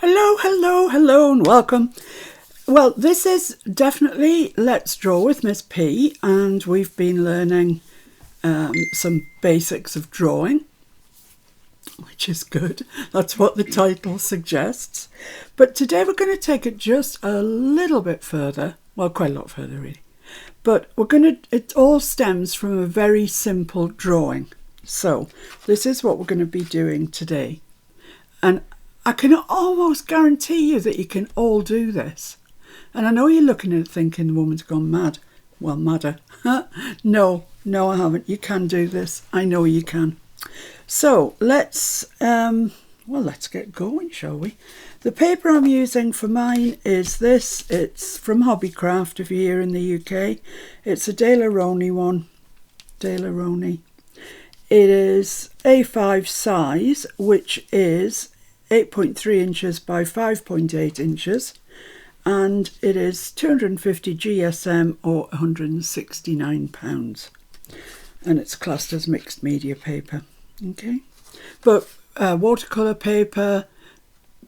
Hello, hello, hello, and welcome. Well, this is definitely Let's Draw with Miss P, and we've been learning some basics of drawing, which is good. That's what the title suggests. But today we're going to take it just a little bit further. Well, quite a lot further, really. But it all stems from a very simple drawing. So this is what we're going to be doing today. And I can almost guarantee you that you can all do this. And I know you're looking at it thinking the woman's gone mad. Well, madder. No, I haven't. You can do this. I know you can. So let's get going, shall we? The paper I'm using for mine is this. It's from Hobbycraft, if you're here in the UK. It's a Daler-Rowney one. Daler-Rowney. It is A5 size, which is 8.3 inches by 5.8 inches, and it is 250 GSM or 169 pounds, and it's classed as mixed media paper. Okay, but watercolour paper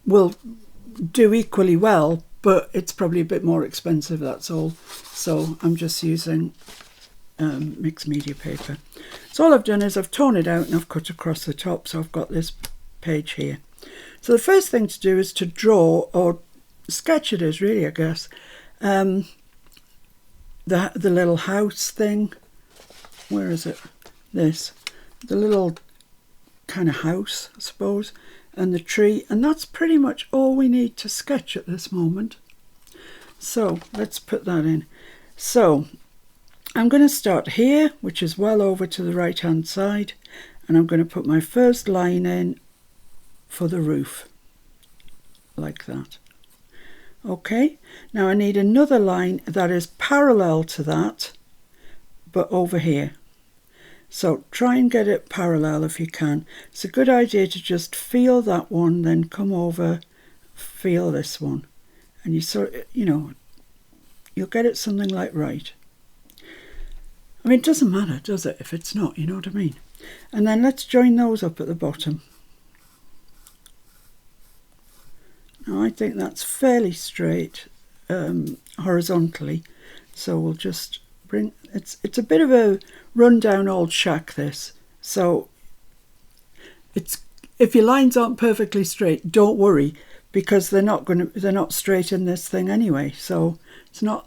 will do equally well, but it's probably a bit more expensive, that's all. So I'm just using mixed media paper. So all I've done is I've torn it out and I've cut across the top, so I've got this page here. So the first thing to do is to draw, or sketch it is really, I guess, the little house thing. Where is it? This. The little kind of house, I suppose, and the tree. And that's pretty much all we need to sketch at this moment. So let's put that in. So I'm going to start here, which is well over to the right hand side, and I'm going to put my first line in for the roof, like that. Okay, now I need another line that is parallel to that, but over here. So try and get it parallel if you can. It's a good idea to just feel that one, then come over, feel this one, and you'll get it something like right. I mean, it doesn't matter, does it, if it's not, you know what I mean? And then let's join those up at the bottom. Now I think that's fairly straight horizontally, so we'll just bring it's a bit of a rundown old shack, this, so it's, if your lines aren't perfectly straight, don't worry, because they're not straight in this thing anyway, so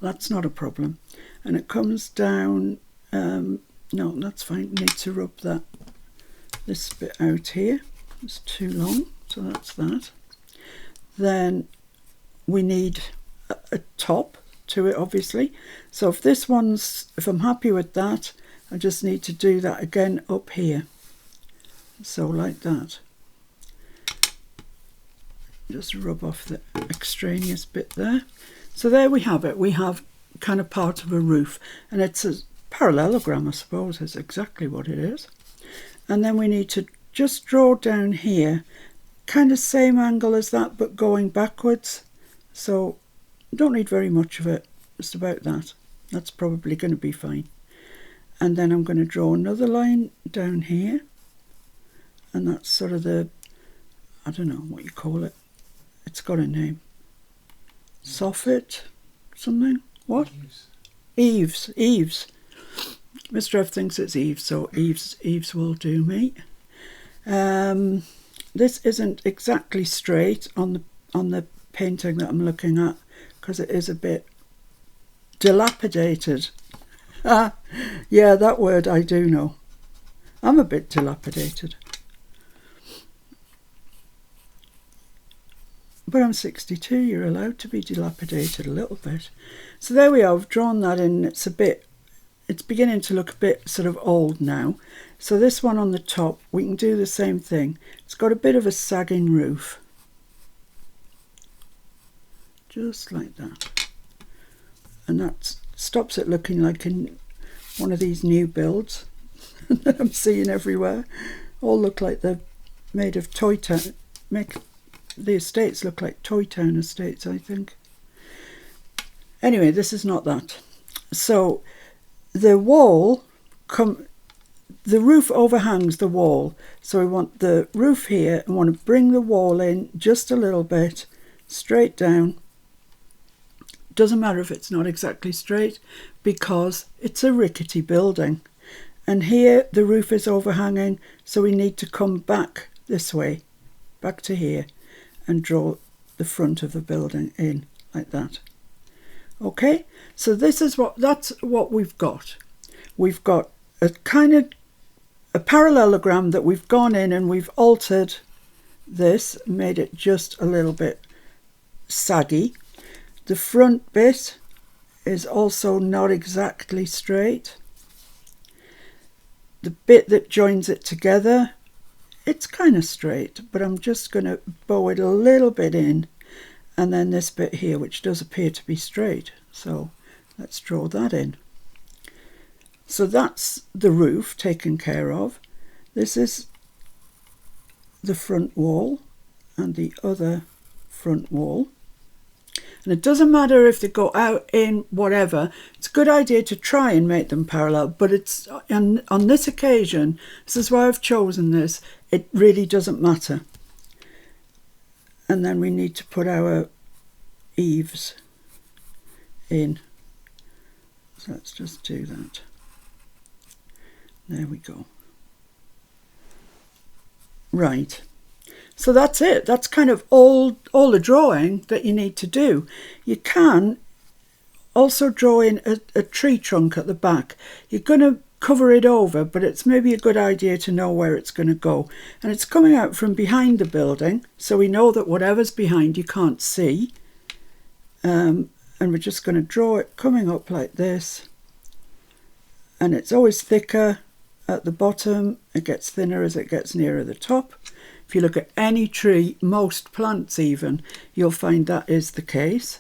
that's not a problem. And it comes down, no, that's fine, need to rub this bit out here, it's too long, so that's that. Then we need a top to it, obviously. So if I'm happy with that, I just need to do that again up here. So like that. Just rub off the extraneous bit there. So there we have it. We have kind of part of a roof, and it's a parallelogram, I suppose, is exactly what it is. And then we need to just draw down here, kind of same angle as that, but going backwards. So don't need very much of it, just about that. That's probably going to be fine. And then I'm going to draw another line down here, and that's sort of I don't know what you call it. It's got a name. Soffit, something? What? Eaves. Mr. F thinks it's eaves, so eaves will do me. This isn't exactly straight on the painting that I'm looking at, because it is a bit dilapidated. Yeah, that word I do know. I'm a bit dilapidated. But I'm 62, you're allowed to be dilapidated a little bit. So there we are, I've drawn that in. It's beginning to look a bit sort of old now. So this one on the top, we can do the same thing. It's got a bit of a sagging roof. Just like that. And that stops it looking like in one of these new builds that I'm seeing everywhere. All look like they're made of Toy Town. Make the estates look like Toy Town estates, I think. Anyway, this is not that. So the roof overhangs the wall, so we want the roof here and want to bring the wall in just a little bit straight down. Doesn't matter if it's not exactly straight because it's a rickety building. And here the roof is overhanging, so we need to come back this way, back to here, and draw the front of the building in like that. Okay, so that's what we've got. We've got a kind of a parallelogram that we've gone in and we've altered this, made it just a little bit saggy. The front bit is also not exactly straight. The bit that joins it together, it's kind of straight, but I'm just going to bow it a little bit in. And then this bit here, which does appear to be straight. So let's draw that in. So that's the roof taken care of. This is the front wall and the other front wall. And it doesn't matter if they go out, in, whatever. It's a good idea to try and make them parallel, but it's on this occasion, this is why I've chosen this, it really doesn't matter. And then we need to put our eaves in. So let's just do that. There we go. Right. So that's it. That's kind of all the drawing that you need to do. You can also draw in a tree trunk at the back. You're going to cover it over, but it's maybe a good idea to know where it's going to go. And it's coming out from behind the building, so we know that whatever's behind you can't see. And we're just going to draw it coming up like this. And it's always thicker at the bottom. It gets thinner as it gets nearer the top. If you look at any tree, most plants even, you'll find that is the case.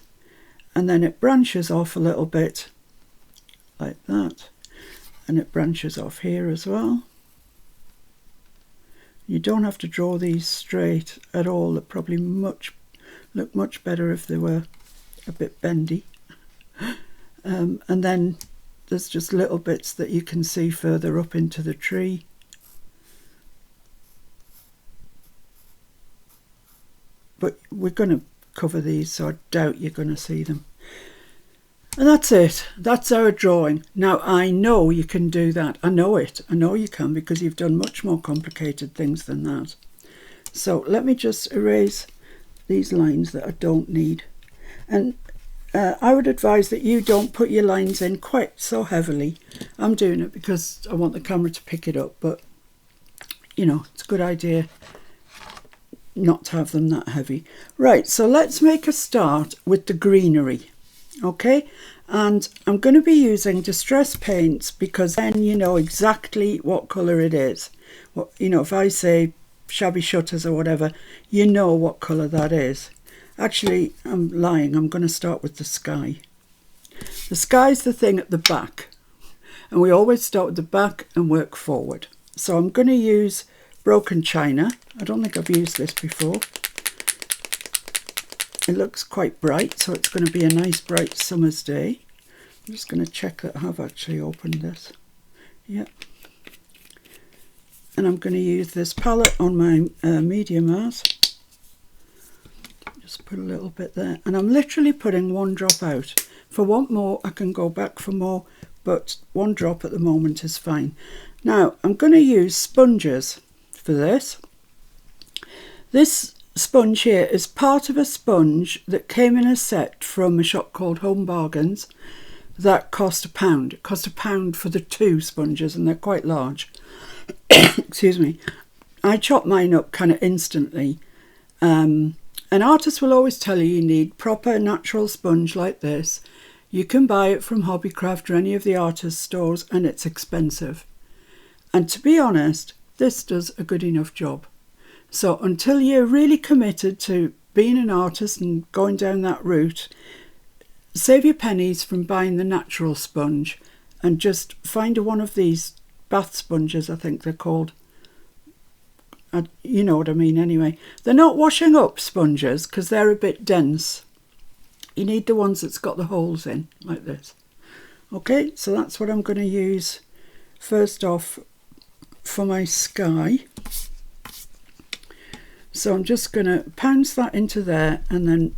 And then it branches off a little bit like that. And it branches off here as well. You don't have to draw these straight at all. They'd probably look much better if they were a bit bendy. And then there's just little bits that you can see further up into the tree. But we're going to cover these, so I doubt you're going to see them. And that's it. That's our drawing. Now, I know you can do that. I know it. I know you can, because you've done much more complicated things than that. So let me just erase these lines that I don't need. And I would advise that you don't put your lines in quite so heavily. I'm doing it because I want the camera to pick it up, but, you know, it's a good idea not to have them that heavy. Right, so let's make a start with the greenery. Okay, and I'm going to be using distress paints because then you know exactly what colour it is. Well, you know, if I say shabby shutters or whatever, you know what colour that is. Actually, I'm lying. I'm going to start with the sky. The sky's the thing at the back, and we always start with the back and work forward. So I'm going to use broken china. I don't think I've used this before. It looks quite bright, so it's going to be a nice bright summer's day. I'm just going to check that I have actually opened this. Yep. And I'm going to use this palette on my medium Mars. Just put a little bit there. And I'm literally putting one drop out. If I want more, I can go back for more, but one drop at the moment is fine. Now, I'm going to use sponges for this. This sponge here is part of a sponge that came in a set from a shop called Home Bargains that cost £1. It cost £1 for the 2 sponges, and they're quite large. Excuse me. I chop mine up kind of instantly. An artist will always tell you need proper natural sponge like this. You can buy it from Hobbycraft or any of the artist stores, and it's expensive. And to be honest, this does a good enough job. So until you're really committed to being an artist and going down that route, save your pennies from buying the natural sponge and just find one of these bath sponges, I think they're called. You know what I mean anyway. They're not washing up sponges because they're a bit dense. You need the ones that's got the holes in, like this. Okay, so that's what I'm going to use first off for my sky. So I'm just going to pounce that into there and then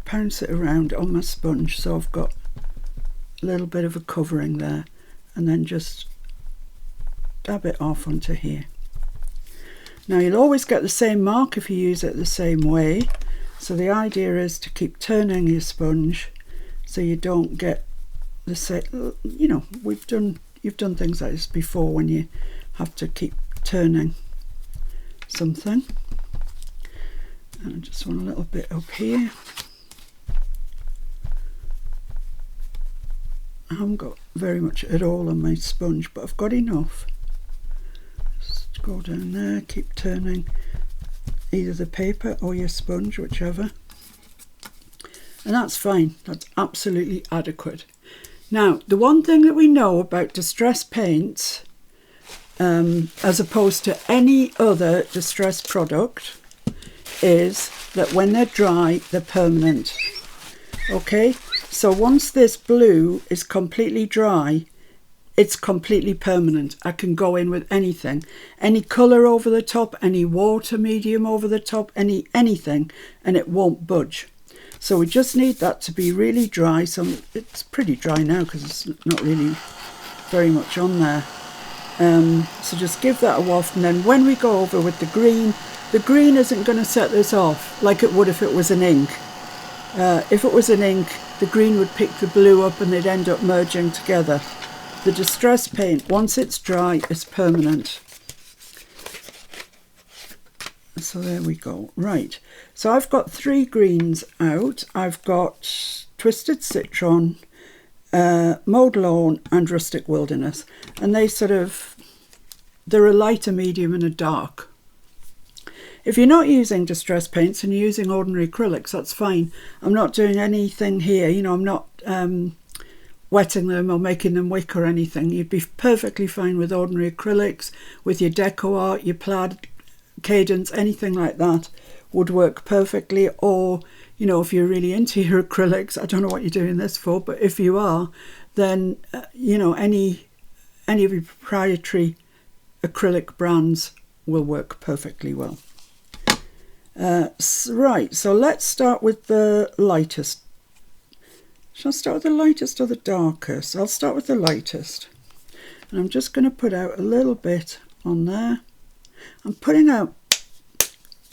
pounce it around on my sponge, so I've got a little bit of a covering there, and then just dab it off onto here. Now you'll always get the same mark if you use it the same way, so the idea is to keep turning your sponge so you don't get the same, you know, you've done things like this before when you have to keep turning something. And I just want a little bit up here. I haven't got very much at all on my sponge, but I've got enough. Just go down there, keep turning either the paper or your sponge, whichever. And that's fine, that's absolutely adequate. Now, the one thing that we know about distress paints, as opposed to any other distress product, is that when they're dry, they're permanent. Okay, so once this blue is completely dry, it's completely permanent. I can go in with anything, any colour over the top, any water medium over the top, anything, and it won't budge. So we just need that to be really dry. So it's pretty dry now because it's not really very much on there. So just give that a waft, and then when we go over with the green isn't going to set this off like it would if it was an ink. If it was an ink, the green would pick the blue up and they'd end up merging together. The distress paint, once it's dry, is permanent. So there we go. Right, so I've got 3 greens out. I've got Twisted Citron, Mowed Lawn and Rustic Wilderness. And they're a lighter medium and a dark. If you're not using distress paints and you're using ordinary acrylics, that's fine. I'm not doing anything here, you know, I'm not wetting them or making them wick or anything. You'd be perfectly fine with ordinary acrylics, with your deco art, your plaid, cadence, anything like that would work perfectly. Or, you know, if you're really into your acrylics, I don't know what you're doing this for, but if you are, then, you know, any of your proprietary acrylic brands will work perfectly well. Right, so let's start with the lightest. Shall I start with the lightest or the darkest? I'll start with the lightest. And I'm just going to put out a little bit on there. I'm putting out,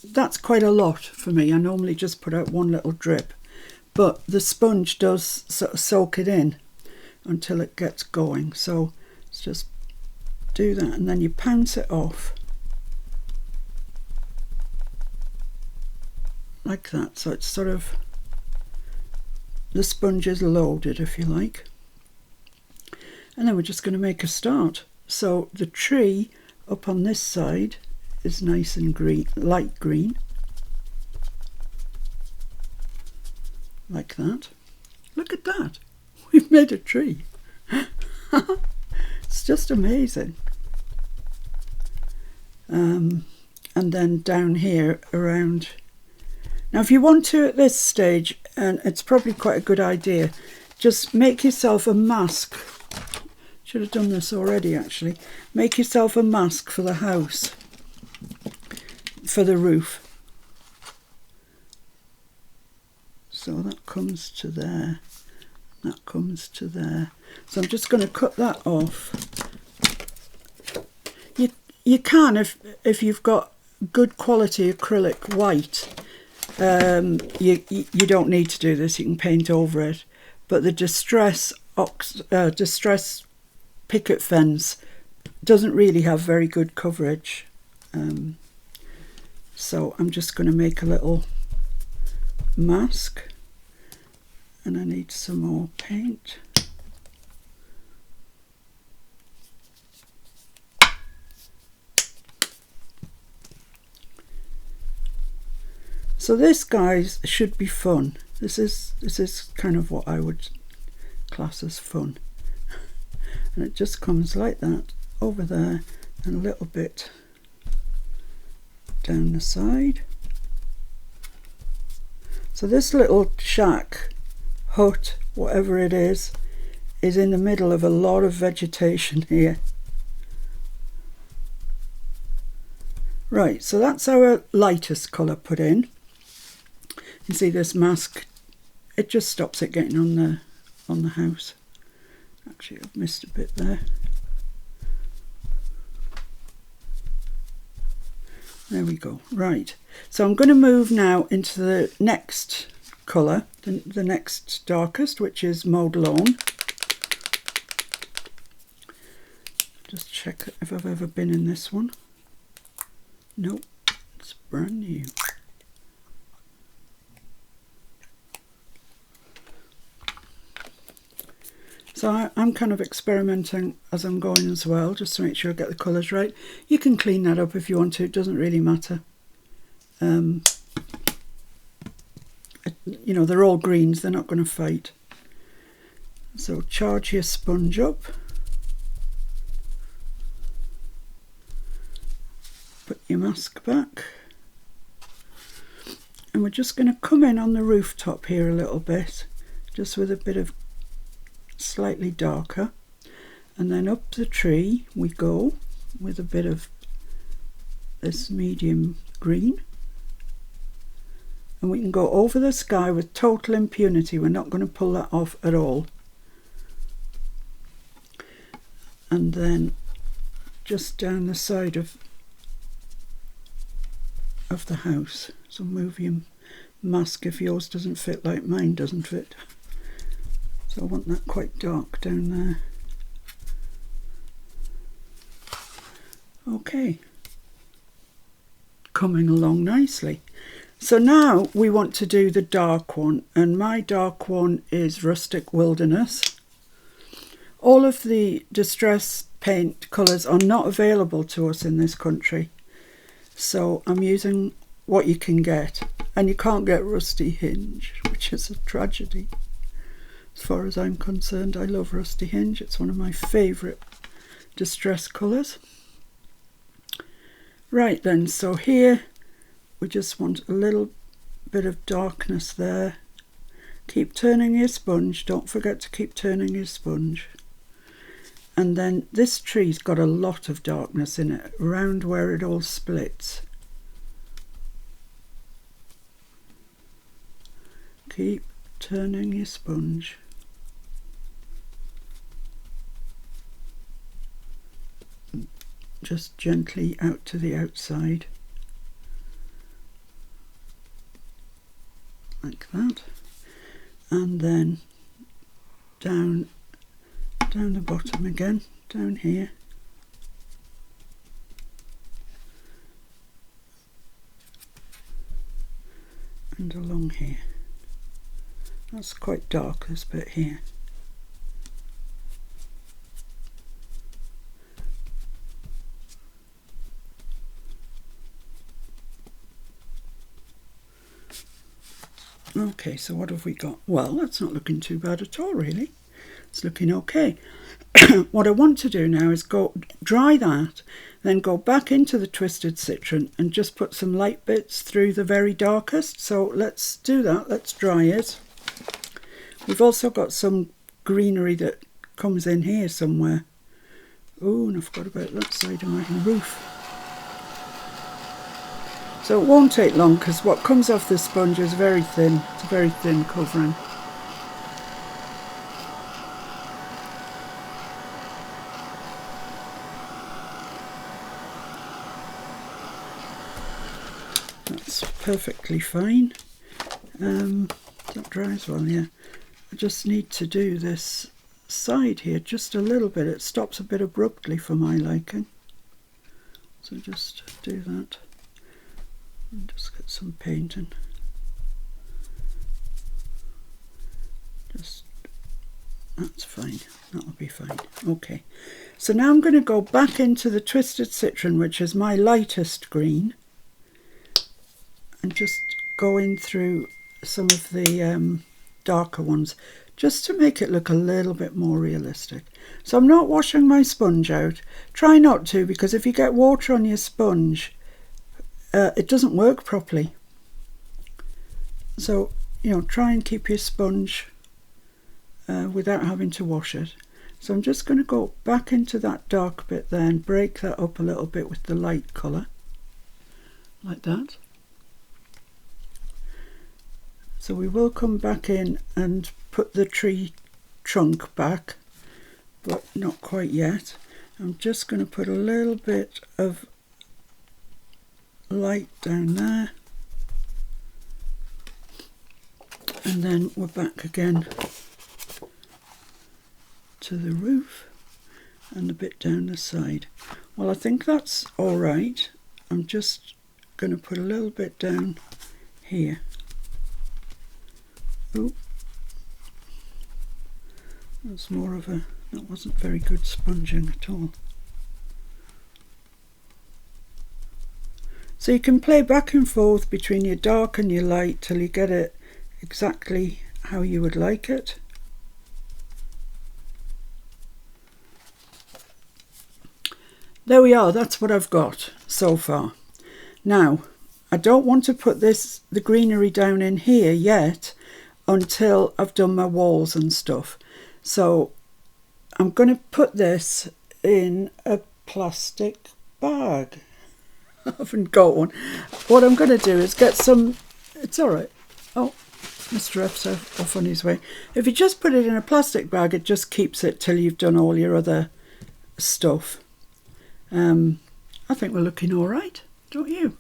that's quite a lot for me. I normally just put out one little drip, but the sponge does sort of soak it in until it gets going. So let's just do that, and then you pounce it off like that, so it's sort of, the sponge is loaded, if you like. And then we're just going to make a start. So the tree up on this side is nice and green, light green, like that. Look at that, we've made a tree. It's just amazing. And then down here around. Now if you want to at this stage, and it's probably quite a good idea, just make yourself a mask. Should have done this already actually. Make yourself a mask for the house, for the roof. So that comes to there, that comes to there. So I'm just going to cut that off. You can, if you've got good quality acrylic white, you don't need to do this, you can paint over it. But the distress picket fence doesn't really have very good coverage. So I'm just going to make a little mask, and I need some more paint. So this, guys, should be fun. This is kind of what I would class as fun. And it just comes like that over there, and a little bit down the side. So this little shack, hut, whatever it is in the middle of a lot of vegetation here. Right, so that's our lightest colour put in. You see this mask, it just stops it getting on the house. Actually, I've missed a bit there. There we go. Right, so I'm going to move now into the next colour, the next darkest, which is Mowed Lawn. Just check if I've ever been in this one. Nope, it's brand new. So I'm kind of experimenting as I'm going as well, just to make sure I get the colours right. You can clean that up if you want to, it doesn't really matter. You know, they're all greens, they're not going to fight. So charge your sponge up. Put your mask back. And we're just going to come in on the rooftop here a little bit, just with a bit of slightly darker, and then up the tree we go with a bit of this medium green, and we can go over the sky with total impunity. We're not going to pull that off at all. And then just down the side of the house. So move your mask if yours doesn't fit like mine doesn't fit. So I want that quite dark down there. Okay, coming along nicely. So now we want to do the dark one, and my dark one is Rustic Wilderness. All of the distress paint colours are not available to us in this country, so I'm using what you can get, and you can't get Rusty Hinge, which is a tragedy. As far as I'm concerned, I love Rusty Hinge. It's one of my favourite distress colours. Right then, so here we just want a little bit of darkness there. Keep turning your sponge. Don't forget to keep turning your sponge. And then this tree's got a lot of darkness in it, around where it all splits. Keep turning your sponge. Just gently out to the outside. Like that. And then down the bottom again, down here. And along here. That's quite dark, this bit here. Okay, so what have we got? Well, that's not looking too bad at all, really. It's looking okay. What I want to do now is go dry that, then go back into the Twisted Citron and just put some light bits through the very darkest. So let's do that. Let's dry it. We've also got some greenery that comes in here somewhere. Oh, and I forgot about that side of my roof. So it won't take long because what comes off the sponge is very thin. It's a very thin covering. That's perfectly fine. That dries well, yeah. I just need to do this side here just a little bit. It stops a bit abruptly for my liking. So just do that. And just get some painting. Just, that's fine. That'll be fine. Okay. So now I'm going to go back into the Twisted Citron, which is my lightest green, and just go in through some of the darker ones, just to make it look a little bit more realistic. So I'm not washing my sponge out. Try not to, because if you get water on your sponge, it doesn't work properly. So, you know, try and keep your sponge without having to wash it. So I'm just going to go back into that dark bit there and break that up a little bit with the light colour. like that. So we will come back in and put the tree trunk back, but not quite yet. I'm just going to put a little bit of light down there, and then we're back again to the roof and a bit down the side. Well, I think that's all right. I'm just going to put a little bit down here. Oh, that's more of a, that wasn't very good sponging at all. So you can play back and forth between your dark and your light till you get it exactly how you would like it. There we are, that's what I've got so far. Now, I don't want to put the greenery down in here yet until I've done my walls and stuff. So I'm going to put this in a plastic bag. I haven't got one. What I'm going to do is get some, it's all right. Oh, Mr. F's off on his way. If you just put it in a plastic bag, it just keeps it till you've done all your other stuff. I think we're looking all right, don't you?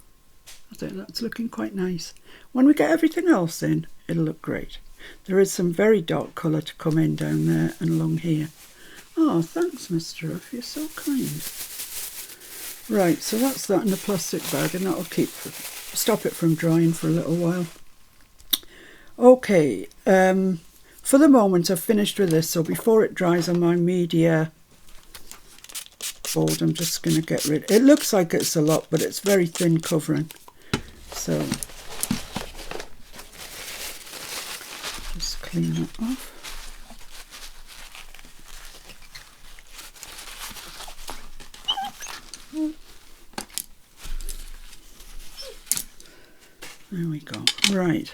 I think that's looking quite nice. When we get everything else in, it'll look great. There is some very dark colour to come in down there and along here. Oh, thanks, Mr. F, you're so kind. Right, so that's that in a plastic bag, and that'll stop it from drying for a little while. Okay, for the moment I've finished with this, so before it dries on my media board, I'm just going to get rid. It looks like it's a lot, but it's very thin covering. So just clean that off. There we go. Right.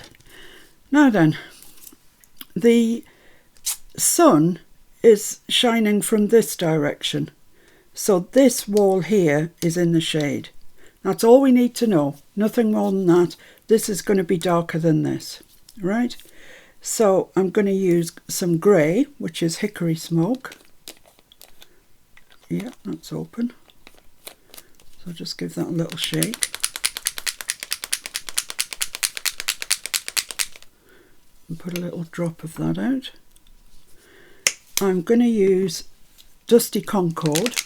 Now then, the sun is shining from this direction. So this wall here is in the shade. That's all we need to know. Nothing more than that. This is going to be darker than this, right? So I'm going to use some grey, which is hickory smoke. Yeah, that's open. So just give that a little shake. And put a little drop of that out. I'm going to use Dusty Concord,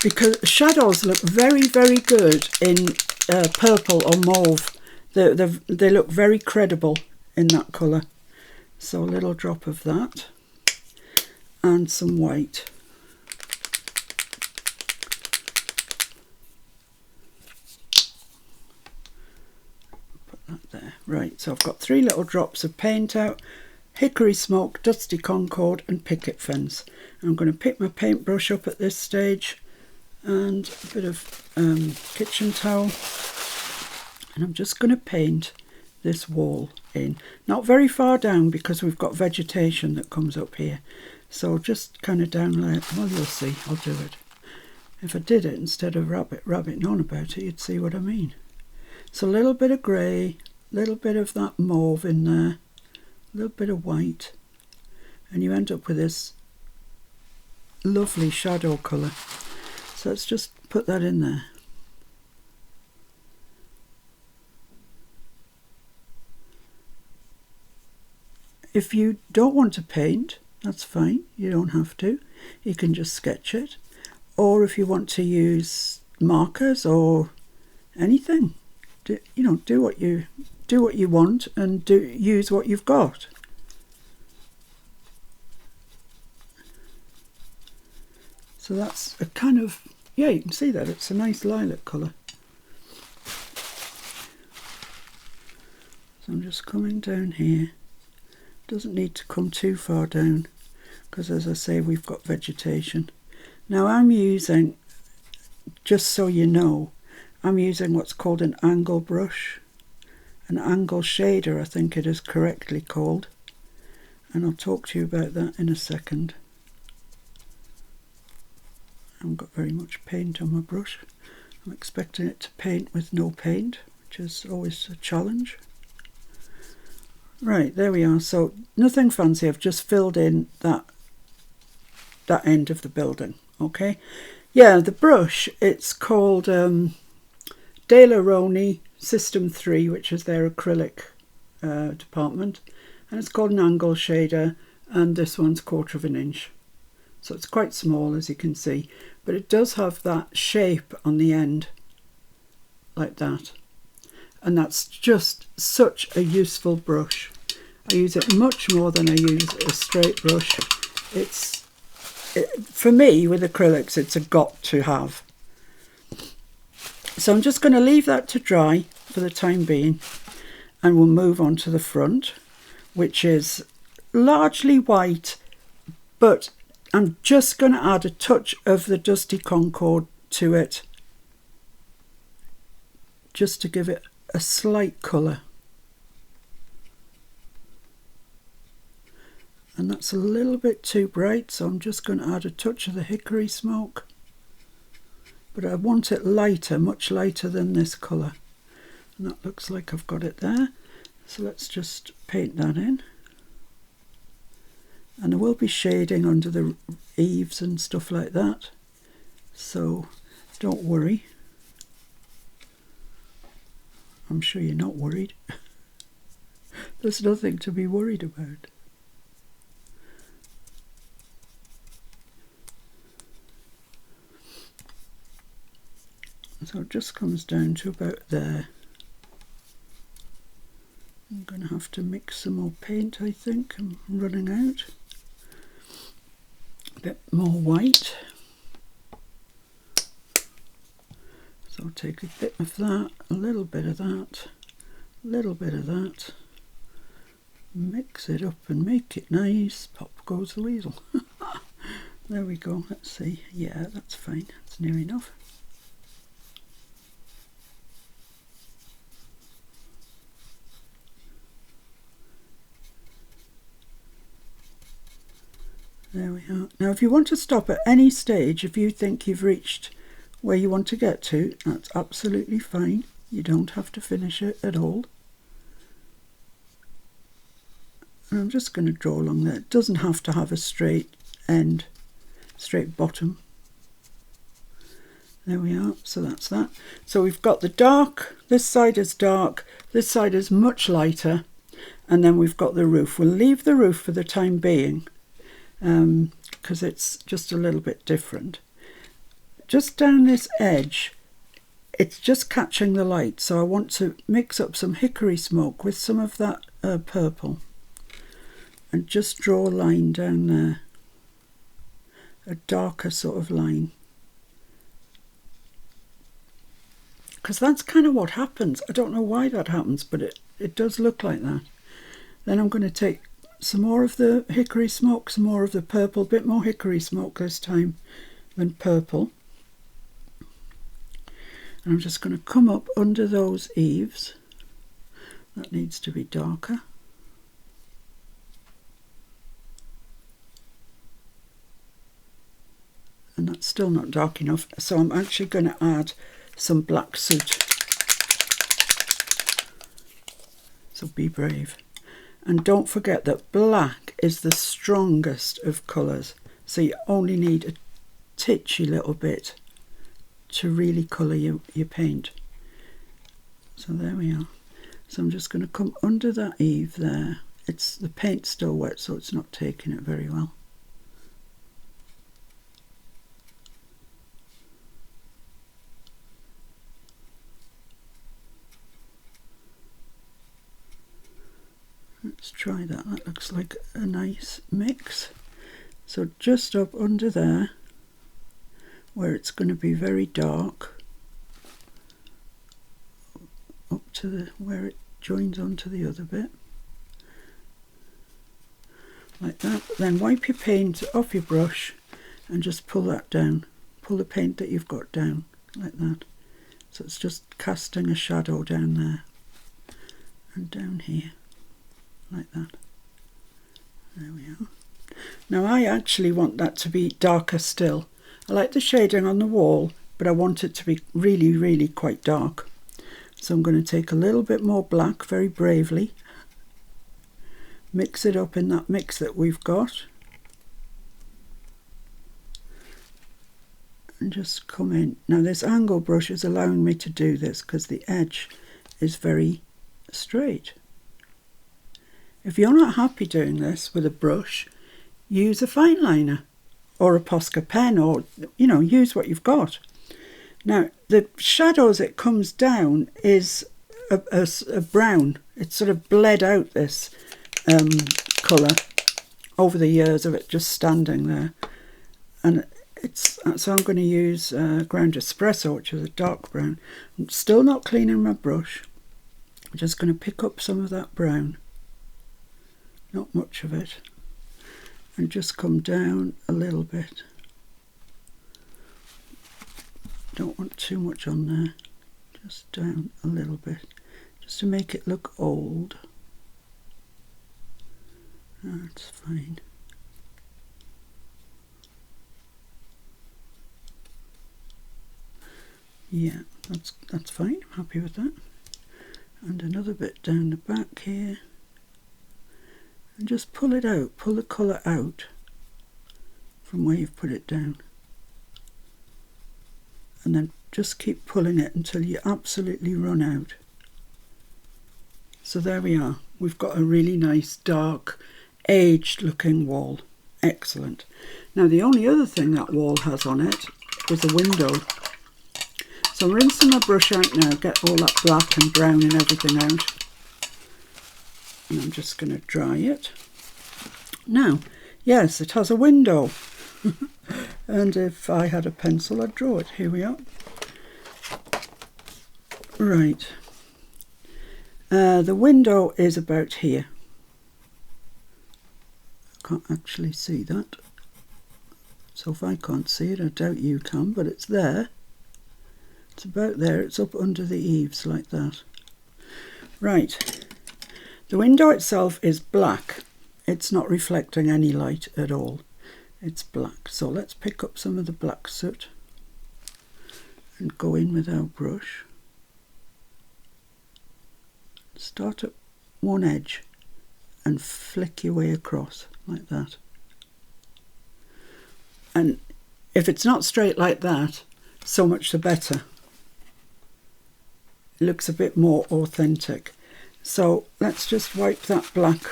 because shadows look very, very good in purple or mauve. They look very credible in that colour. So a little drop of that and some white. Put that there. Right, so I've got 3 little drops of paint out. Hickory smoke, Dusty Concord and picket fence. I'm going to pick my paintbrush up at this stage and a bit of kitchen towel, and I'm just going to paint this wall in. Not very far down because we've got vegetation that comes up here, so just kind of down there. Well, you'll see, I'll do it. If I did it instead of rabbiting on about it, you'd see what I mean. So a little bit of grey, a little bit of that mauve in there, a little bit of white, and you end up with this lovely shadow colour. So let's just put that in there. If you don't want to paint, that's fine. You don't have to. You can just sketch it. Or if you want to use markers or anything, do what you want and use what you've got. So that's a kind of, yeah, you can see that it's a nice lilac colour. So I'm just coming down here. Doesn't need to come too far down because, as I say, we've got vegetation. Now I'm using, just so you know, I'm using what's called an angle brush, an angle shader I think it is correctly called, and I'll talk to you about that in a second. I haven't got very much paint on my brush. I'm expecting it to paint with no paint, which is always a challenge. Right, there we are. So nothing fancy. I've just filled in that end of the building. Okay. Yeah, the brush, it's called De La Roni System 3, which is their acrylic department. And it's called an angle shader, and this one's 1/4 inch. So it's quite small, as you can see. But it does have that shape on the end, like that. And that's just such a useful brush. I use it much more than I use a straight brush. For me, with acrylics, it's a got to have. So I'm just going to leave that to dry for the time being, and we'll move on to the front, which is largely white, but I'm just going to add a touch of the Dusty Concord to it, just to give it a slight colour. And that's a little bit too bright, so I'm just going to add a touch of the hickory smoke. But I want it lighter, much lighter than this colour. And that looks like I've got it there. So let's just paint that in. And there will be shading under the eaves and stuff like that. So don't worry. I'm sure you're not worried. There's nothing to be worried about. So it just comes down to about there. I'm going to have to mix some more paint, I think. I'm running out. A bit more white. So I'll take a bit of that, a little bit of that, a little bit of that. Mix it up and make it nice. Pop goes the weasel. There we go. Let's see. Yeah, that's fine. That's near enough. There we are. Now if you want to stop at any stage, if you think you've reached where you want to get to, that's absolutely fine. You don't have to finish it at all. And I'm just going to draw along there. It doesn't have to have a straight end, straight bottom. There we are. So that's that. So we've got the dark, this side is dark, this side is much lighter, and then we've got the roof. We'll leave the roof for the time being, because it's just a little bit different. Just down this edge, it's just catching the light, so I want to mix up some hickory smoke with some of that purple, and just draw a line down there, a darker sort of line, because that's kind of what happens. I don't know why that happens, but it does look like that. Then I'm going to take some more of the hickory smoke, some more of the purple, a bit more hickory smoke this time than purple. And I'm just going to come up under those eaves. That needs to be darker. And that's still not dark enough, so I'm actually going to add some black soot. So be brave. And don't forget that black is the strongest of colours, so you only need a titchy little bit to really colour your paint. So there we are. So I'm just going to come under that eave there. The paint's still wet, so it's not taking it very well. Let's try that. That looks like a nice mix. So just up under there, where it's going to be very dark, up to where it joins onto the other bit, like that. Then wipe your paint off your brush and just pull that down. Pull the paint that you've got down, like that. So it's just casting a shadow down there and down here, like that. There we are. Now I actually want that to be darker still. I like the shading on the wall but I want it to be really, really quite dark. So I'm going to take a little bit more black very bravely, mix it up in that mix that we've got, and just come in. Now this angle brush is allowing me to do this because the edge is very straight. If you're not happy doing this with a brush, use a fine liner or a Posca pen, or use what you've got. Now the shadow as it comes down is a brown. It's sort of bled out this colour over the years of it just standing there, and so I'm going to use ground espresso, which is a dark brown. I'm still not cleaning my brush. I'm just going to pick up some of that brown, not much of it, and just come down a little bit. Don't want too much on there, just down a little bit, just to make it look old. That's fine. Yeah, that's fine. I'm happy with that. And another bit down the back here. And just pull it out, pull the colour out from where you've put it down. And then just keep pulling it until you absolutely run out. So there we are. We've got a really nice, dark, aged looking wall. Excellent. Now the only other thing that wall has on it is a window. So I'm rinsing my brush out now, get all that black and brown and everything out. And I'm just going to dry it. Now, yes, it has a window. And if I had a pencil, I'd draw it. Here we are. Right. The window is about here. I can't actually see that. So if I can't see it, I doubt you can, but it's there. It's about there. It's up under the eaves like that. Right. The window itself is black. It's not reflecting any light at all. It's black. So let's pick up some of the black soot and go in with our brush. Start at one edge and flick your way across like that. And if it's not straight like that, so much the better. It looks a bit more authentic. So let's just wipe that black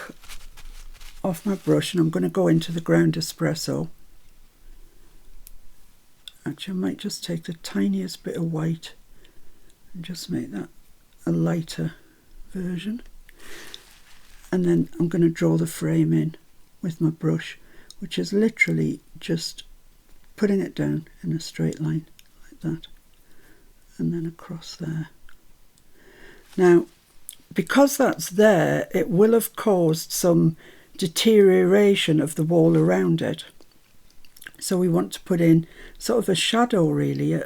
off my brush, and I'm going to go into the ground espresso. Actually, I might just take the tiniest bit of white and just make that a lighter version. And then I'm going to draw the frame in with my brush, which is literally just putting it down in a straight line like that, and then across there. Now, because that's there, it will have caused some deterioration of the wall around it. So we want to put in sort of a shadow, really.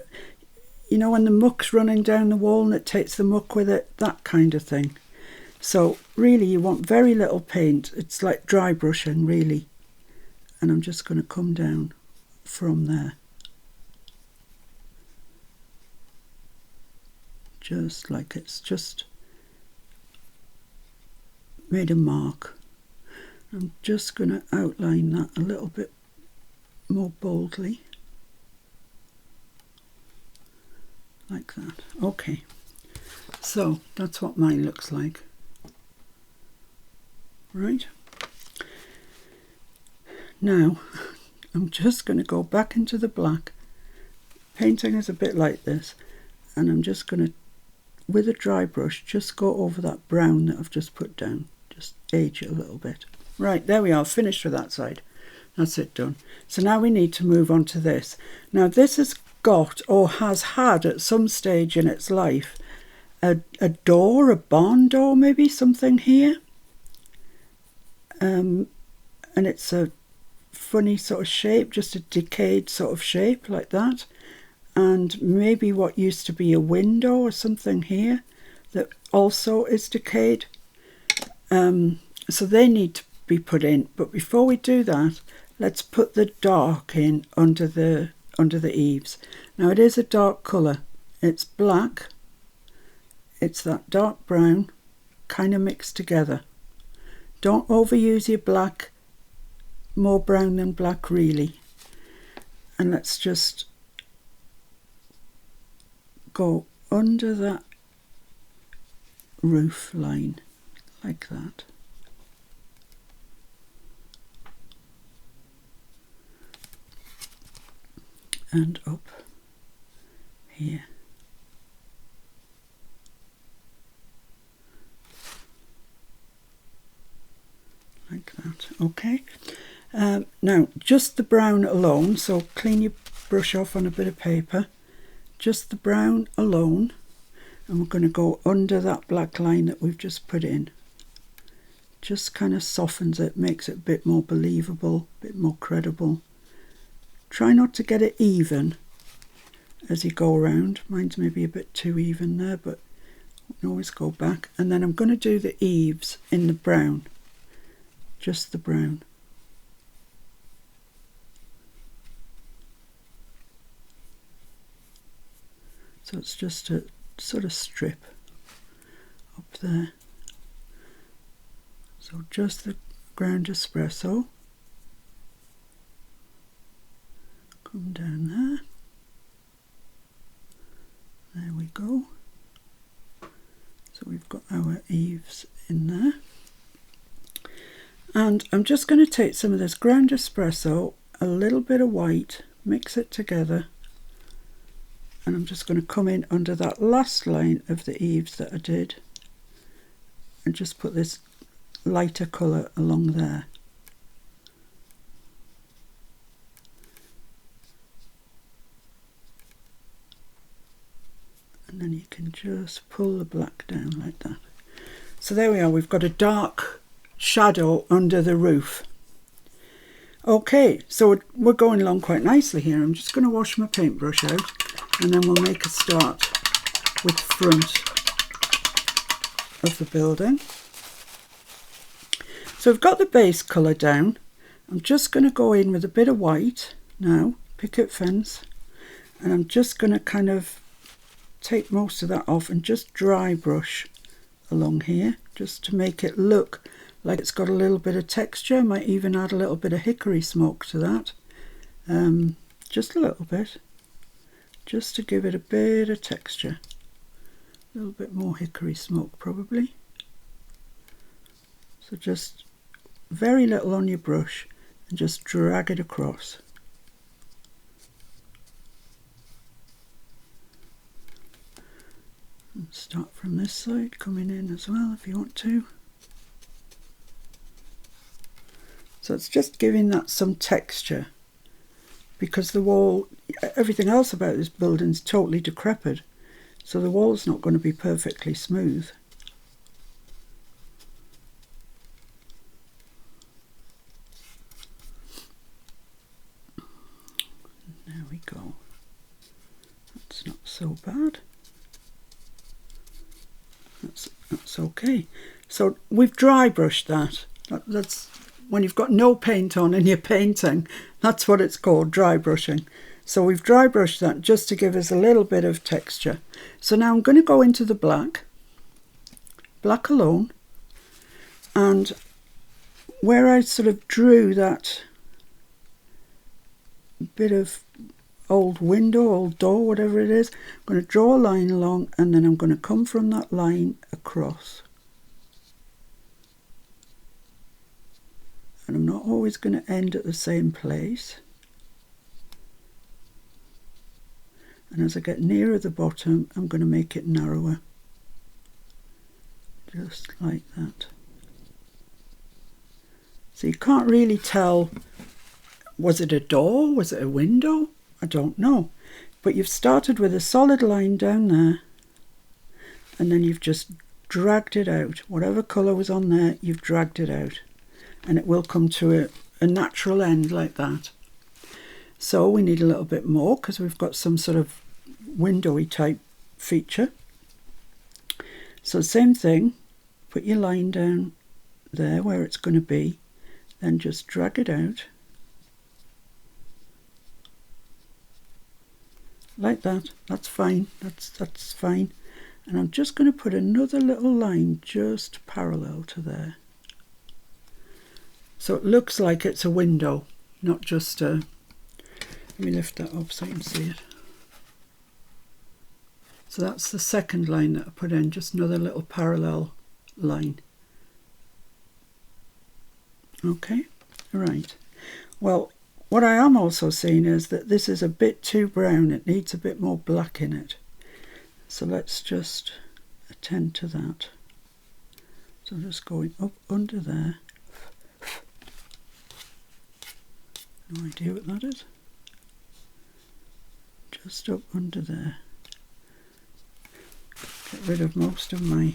You know, when the muck's running down the wall and it takes the muck with it, that kind of thing. So really you want very little paint. It's like dry brushing, really. And I'm just going to come down from there. Just like it's just made a mark. I'm just going to outline that a little bit more boldly. Like that. Okay. So that's what mine looks like. Right. Now, I'm just going to go back into the black. Painting is a bit like this. And I'm just going to, with a dry brush, just go over that brown that I've just put down. Just age it a little bit. Right, there we are, finished with that side. That's it done. So now we need to move on to this. Now this has got, or has had at some stage in its life, a door, a barn door maybe, something here. And it's a funny sort of shape, just a decayed sort of shape like that. And maybe what used to be a window or something here that also is decayed. So they need to be put in. But before we do that, let's put the dark in under the under the eaves. Now it is a dark colour. It's black, it's that dark brown, kind of mixed together. Don't overuse your black, more brown than black really. And let's just go under that roof line like that. And up here. Like that, okay. Now just the brown alone, so clean your brush off on a bit of paper. Just the brown alone, and we're going to go under that black line that we've just put in. Just kind of softens it, makes it a bit more believable, a bit more credible. Try not to get it even as you go around. Mine's maybe a bit too even there, but you can always go back. And then I'm going to do the eaves in the brown, just the brown. So it's just a sort of strip up there. So just the ground espresso. Come down there. There we go. So we've got our eaves in there. And I'm just going to take some of this ground espresso, a little bit of white, mix it together. And I'm just going to come in under that last line of the eaves that I did. And just put this lighter colour along there. And then you can just pull the black down like that. So there we are, we've got a dark shadow under the roof. Okay, so we're going along quite nicely here. I'm just going to wash my paintbrush out and then we'll make a start with the front of the building. So I've got the base colour down. I'm just going to go in with a bit of white now, picket fence, and I'm just going to kind of take most of that off and just dry brush along here just to make it look like it's got a little bit of texture. Might even add a little bit of hickory smoke to that, just a little bit, just to give it a bit of texture. A little bit more hickory smoke probably. So just very little on your brush and just drag it across. And start from this side, coming in as well if you want to. So it's just giving that some texture, because the wall, everything else about this building is totally decrepit, so the wall's not going to be perfectly smooth. There we go. That's not so bad. That's okay. So we've dry brushed that. That's when you've got no paint on and you're painting, that's what it's called, dry brushing. So we've dry brushed that just to give us a little bit of texture. So now I'm going to go into the black alone, and where I sort of drew that bit of old window, old door, whatever it is, I'm going to draw a line along, and then I'm going to come from that line across. And I'm not always going to end at the same place. And as I get nearer the bottom, I'm going to make it narrower. Just like that. So you can't really tell, was it a door? Was it a window? I don't know. But you've started with a solid line down there, and then you've just dragged it out. Whatever colour was on there, you've dragged it out. And it will come to a natural end like that. So we need a little bit more because we've got some sort of windowy type feature. So same thing, put your line down there where it's going to be, then just drag it out. like that. That's fine. That's fine. And I'm just going to put another little line just parallel to there. So it looks like it's a window, not just a... Let me lift that up so you can see it. So that's the second line that I put in, just another little parallel line. Okay, right. Well, what I am also seeing is that this is a bit too brown. It needs a bit more black in it. So let's just attend to that. So I'm just going up under there. No idea what that is. Just up under there. Get rid of most of my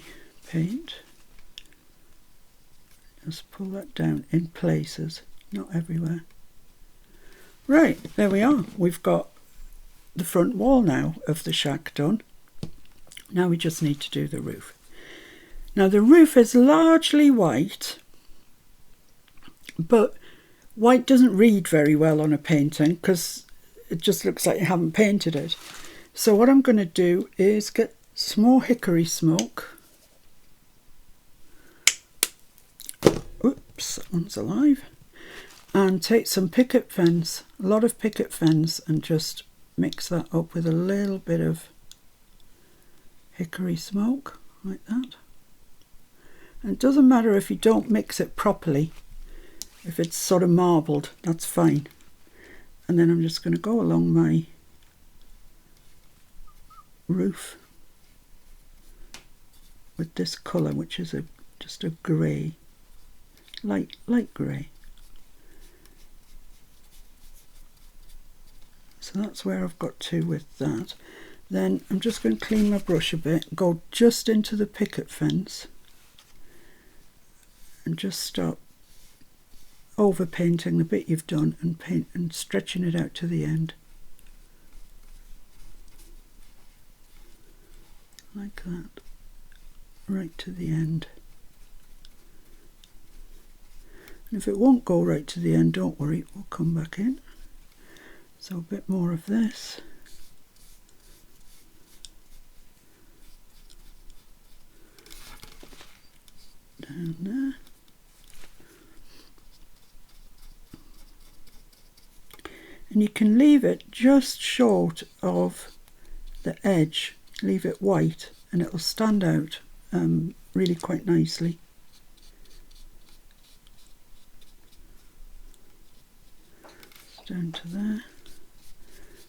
paint. Just pull that down in places, not everywhere. Right, there we are. We've got the front wall now of the shack done. Now we just need to do the roof. Now the roof is largely white, but white doesn't read very well on a painting because it just looks like you haven't painted it. So what I'm going to do is get some more hickory smoke. Oops, that one's alive. And take some picket fence, a lot of picket fence, and just mix that up with a little bit of hickory smoke, like that. And it doesn't matter if you don't mix it properly. If it's sort of marbled, that's fine. And then I'm just going to go along my roof with this colour, which is just a grey, light grey. So that's where I've got to with that. Then I'm just going to clean my brush a bit, go just into the picket fence and just start over painting the bit you've done and stretching it out to the end. Like that. Right to the end. And if it won't go right to the end, don't worry, we'll come back in. So a bit more of this. Down there. And you can leave it just short of the edge, leave it white, and it'll stand out really quite nicely. Down to there.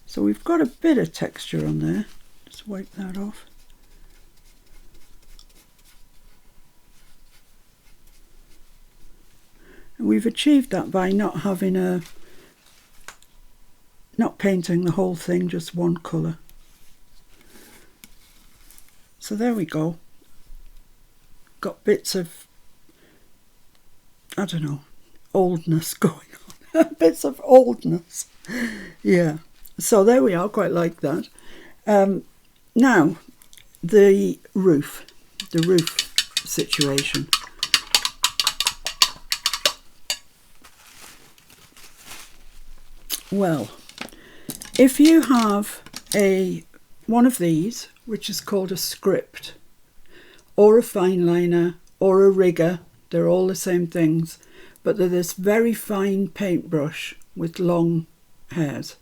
So we've got a bit of texture on there. Just wipe that off. And we've achieved that by not painting the whole thing, just one colour. So there we go. Got bits of, I don't know, oldness going on. Bits of oldness. Yeah. So there we are, quite like that. Now, the roof situation. Well, if you have one of these, which is called a script, or a fine liner, or a rigger, they're all the same things, but they're this very fine paintbrush with long hairs.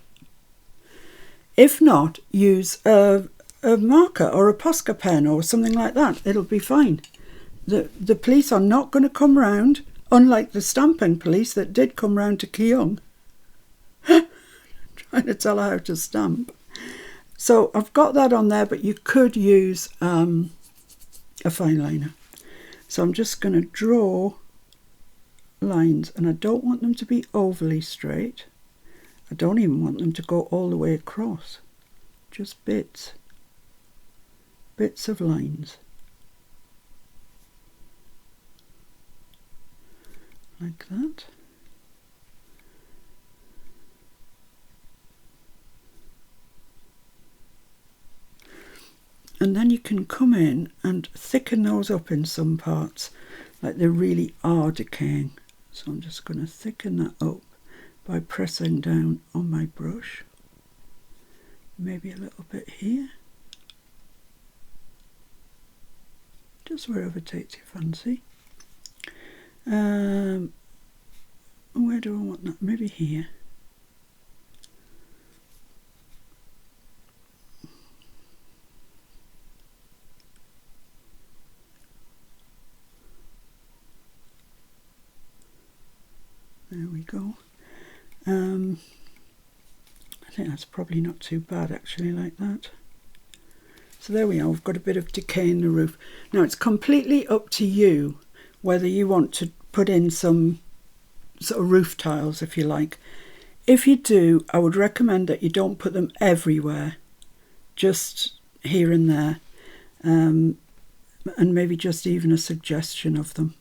If not, use a marker or a Posca pen or something like that. It'll be fine. The police are not going to come round, unlike the stamping police that did come round to Keung, trying to tell her how to stamp. So I've got that on there, but you could use a fine liner. So I'm just going to draw lines, and I don't want them to be overly straight. I don't even want them to go all the way across. Just bits of lines. Like that. And then you can come in and thicken those up in some parts, like they really are decaying. So I'm just going to thicken that up by pressing down on my brush. maybe a little bit here, just wherever takes your fancy. Where do I want that? Maybe here. There we go. I think that's probably not too bad actually, like that. So there we are, we've got a bit of decay in the roof. Now it's completely up to you whether you want to put in some sort of roof tiles, if you like. If you do, I would recommend that you don't put them everywhere, just here and there, and maybe just even a suggestion of them.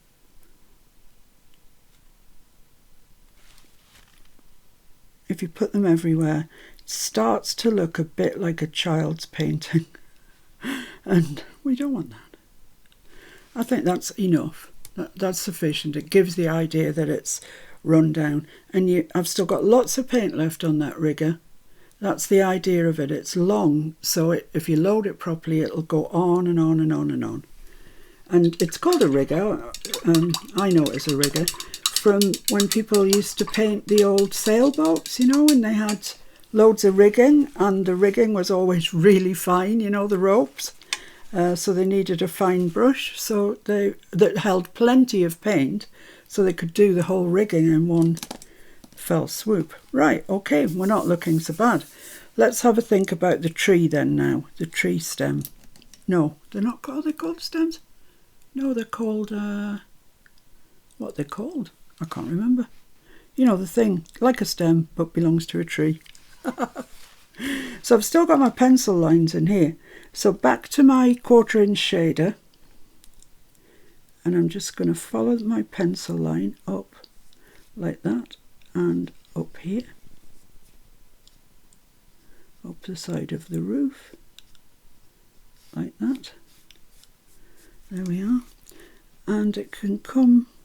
If you put them everywhere, it starts to look a bit like a child's painting. And we don't want that. I think that's enough. That's sufficient. It gives the idea that it's run down. And I've still got lots of paint left on that rigger. That's the idea of it. It's long, so if you load it properly, it'll go on and on and on and on. And it's called a rigger. I know it as a rigger. From when people used to paint the old sailboats, you know, and they had loads of rigging, and the rigging was always really fine, you know, the ropes. So they needed a fine brush, so that held plenty of paint, so they could do the whole rigging in one fell swoop. Right, okay, we're not looking so bad. Let's have a think about the tree then now, the tree stem. No, they're not called, are they called stems? No, they're called, what are they called? I can't remember. You know, the thing, like a stem, but belongs to a tree. So I've still got my pencil lines in here. So back to my 1/4 inch shader. And I'm just going to follow my pencil line up like that and up here. Up the side of the roof. Like that. There we are. And it can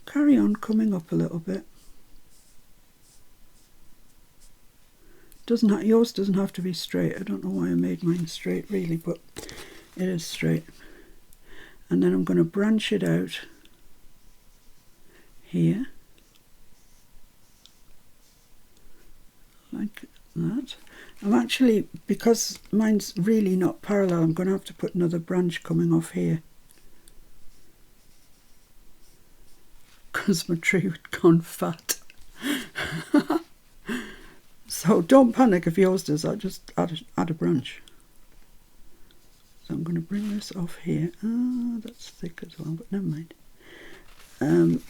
carry on coming up a little bit. Yours doesn't have to be straight. I don't know why I made mine straight really, but it is straight. And then I'm going to branch it out here, like that. I'm actually, because mine's really not parallel, I'm going to have to put another branch coming off here, because my tree had gone fat. So don't panic if yours does. I'll just add a branch. So I'm going to bring this off here. Ah, that's thick as well, but never mind. And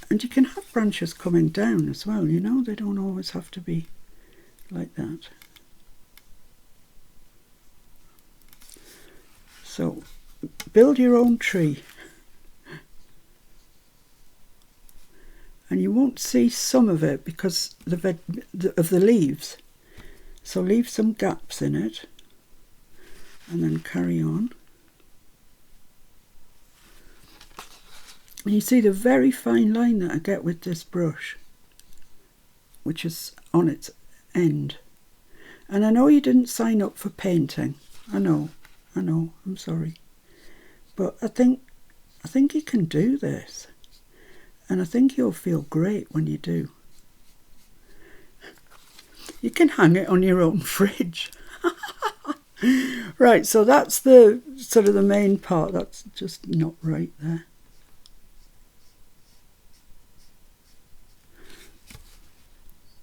you can have branches coming down as well, you know. They don't always have to be like that. So build your own tree. And you won't see some of it because of the leaves. So leave some gaps in it and then carry on. And you see the very fine line that I get with this brush, which is on its end. And I know you didn't sign up for painting. I know, I'm sorry. But I think you can do this. And I think you'll feel great when you do. You can hang it on your own fridge. Right, so that's the sort of the main part. That's just not right there.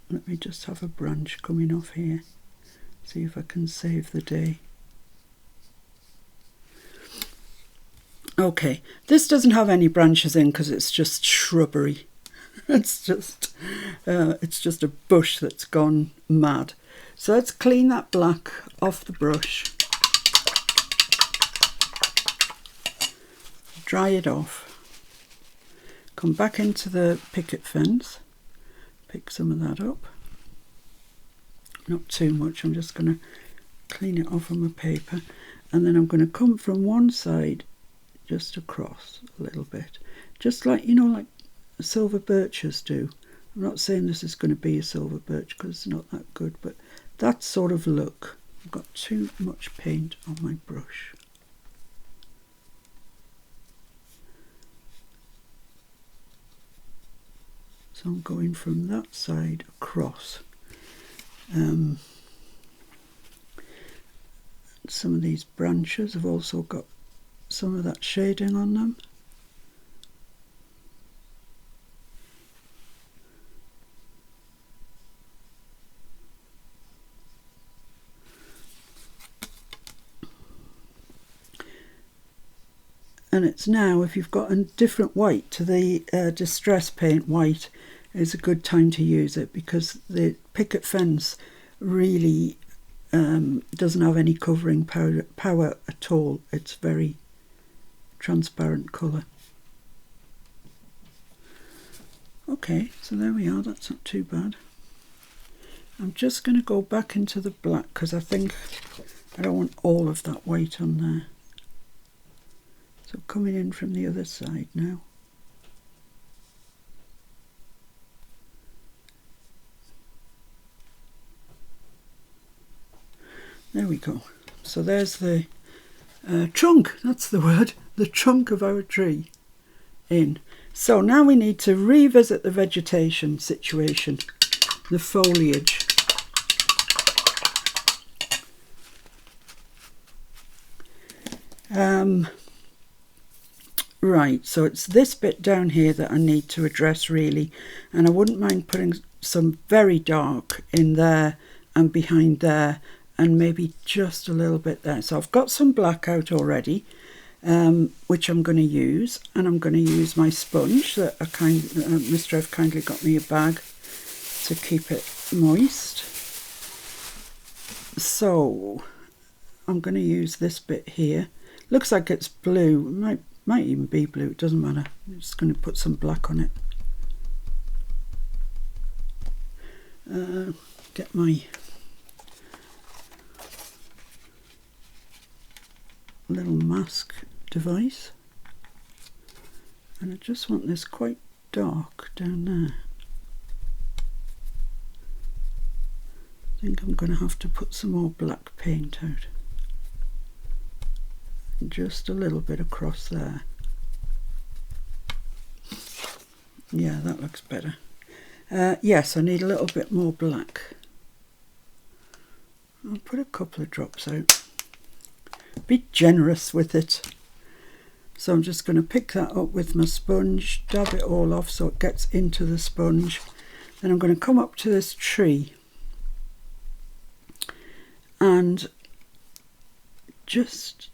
Let me just have a branch coming off here. See if I can save the day. Okay, this doesn't have any branches in because it's just shrubbery. It's just a bush that's gone mad. So let's clean that black off the brush. Dry it off. Come back into the picket fence. Pick some of that up. Not too much, I'm just going to clean it off on my paper. And then I'm going to come from one side just across a little bit, just like, you know, like silver birches do. I'm not saying this is going to be a silver birch because it's not that good, but that sort of look. got too much paint on my brush. So I'm going from that side across. Some of these branches have also got some of that shading on them. And it's now, if you've got a different white to the Distress Paint white, is a good time to use it, because the picket fence really doesn't have any covering power at all. It's very transparent colour. Okay, so there we are, that's not too bad. I'm just going to go back into the black because I think I don't want all of that white on there. So coming in from the other side now. There we go. So there's the trunk, that's the word, the trunk of our tree in. So now we need to revisit the vegetation situation, the foliage. Right, so it's this bit down here that I need to address really, and I wouldn't mind putting some very dark in there and behind there, and maybe just a little bit there. So I've got some black out already, which I'm going to use, and I'm going to use my sponge that Mr. F kindly got me a bag to keep it moist. So I'm going to use this bit here. Looks like it's blue, might even be blue, it doesn't matter. I'm just going to put some black on it. Get my little mask device, and I just want this quite dark down there. I think I'm going to have to put some more black paint out. Just a little bit across there. Yeah, that looks better. Yes, I need a little bit more black. I'll put a couple of drops out. Be generous with it. So I'm just going to pick that up with my sponge, dab it all off so it gets into the sponge. Then I'm going to come up to this tree and just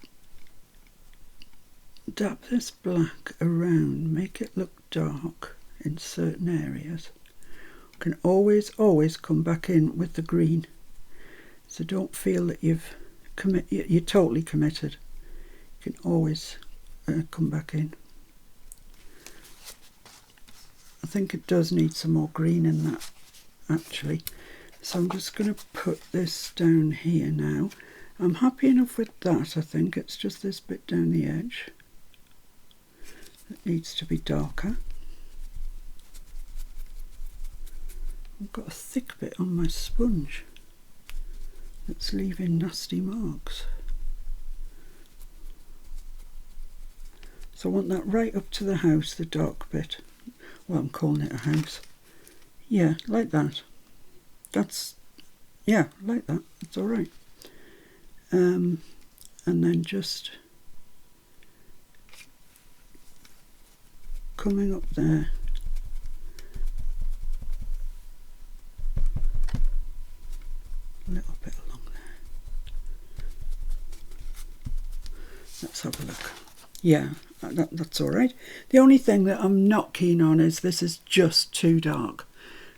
dab this black around, make it look dark in certain areas. You can always come back in with the green, so don't feel that you're totally committed. You can always come back in. I think it does need some more green in that actually, so I'm just going to put this down here now. I'm happy enough with that. I think it's just this bit down the edge that needs to be darker. I've got a thick bit on my sponge that's leaving nasty marks. So I want that right up to the house, the dark bit. Well, I'm calling it a house. Yeah, like that. Yeah, like that. That's all right. And then just coming up there. A little bit along there. Let's have a look. Yeah, that's all right. The only thing that I'm not keen on is this is just too dark.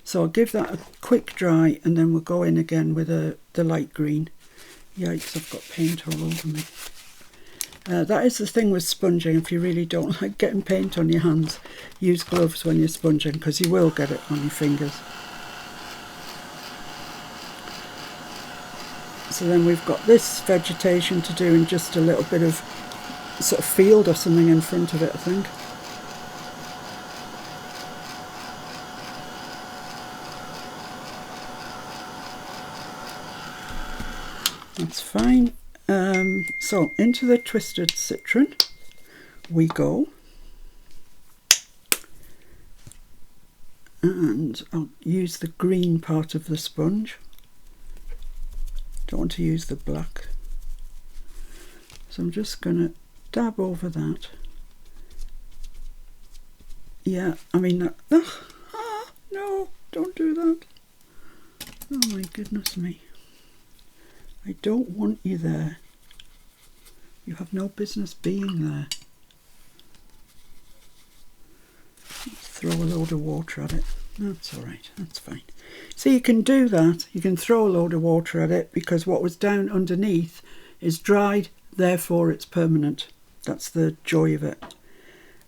So I'll give that a quick dry and then we'll go in again with the light green. Yikes, I've got paint all over me. That is the thing with sponging. If you really don't like getting paint on your hands, use gloves when you're sponging because you will get it on your fingers. So then we've got this vegetation to do and just a little bit of sort of field or something in front of it, I think. That's fine. So into the Twisted Citron we go. And I'll use the green part of the sponge. Don't want to use the black. So I'm just going to dab over that. Yeah, I mean, no, don't do that. Oh my goodness me. I don't want you there. You have no business being there. Let's throw a load of water at it. That's alright, that's fine. So you can do that. You can throw a load of water at it because what was down underneath is dried, therefore it's permanent. That's the joy of it.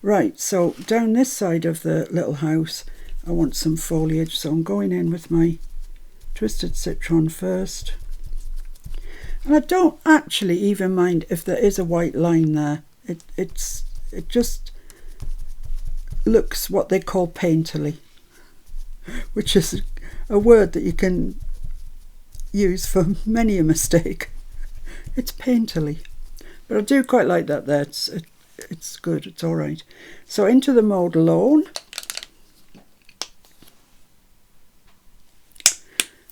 Right, so down this side of the little house I want some foliage, so I'm going in with my Twisted Citron first. And I don't actually even mind if there is a white line there. It just looks what they call painterly, which is a word that you can use for many a mistake. It's painterly, but I do quite like that there. It's good, it's all right. So into the mould alone.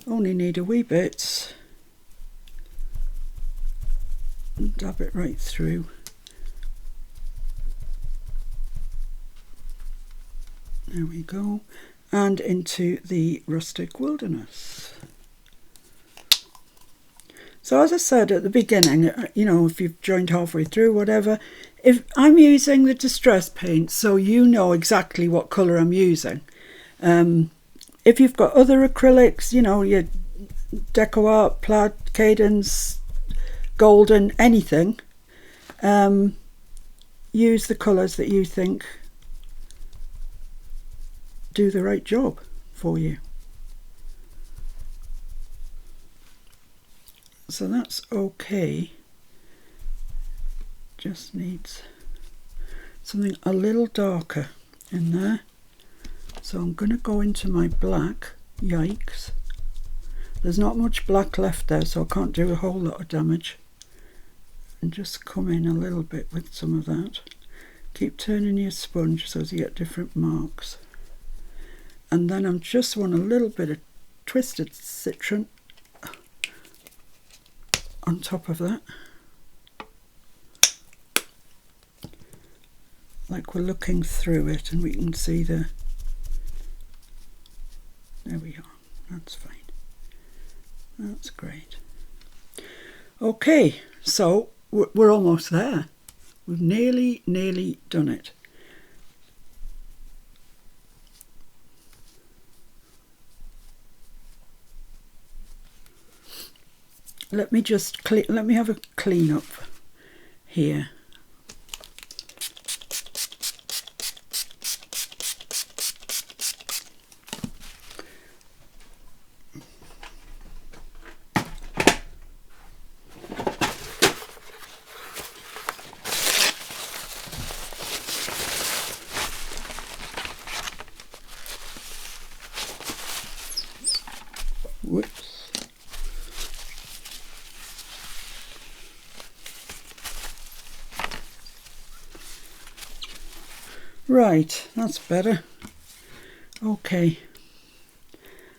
Only need a wee bit. And dab it right through. There we go. And into the Rustic Wilderness. So as I said at the beginning, you know, if you've joined halfway through, whatever, if I'm using the Distress paint, so you know exactly what colour I'm using. If you've got other acrylics, you know, your Deco Art, Plaid, Cadence, Golden, anything, use the colours that you think do the right job for you. So that's okay. Just needs something a little darker in there. So I'm going to go into my black. Yikes. There's not much black left there, so I can't do a whole lot of damage. And just come in a little bit with some of that. Keep turning your sponge so as you get different marks. And then I just want a little bit of Twisted Citron on top of that. Like we're looking through it and we can see the... There we are. That's fine. That's great. Okay, so we're almost there. We've nearly done it. Let me just let me have a clean up here. Whoops. Right, that's better. Okay.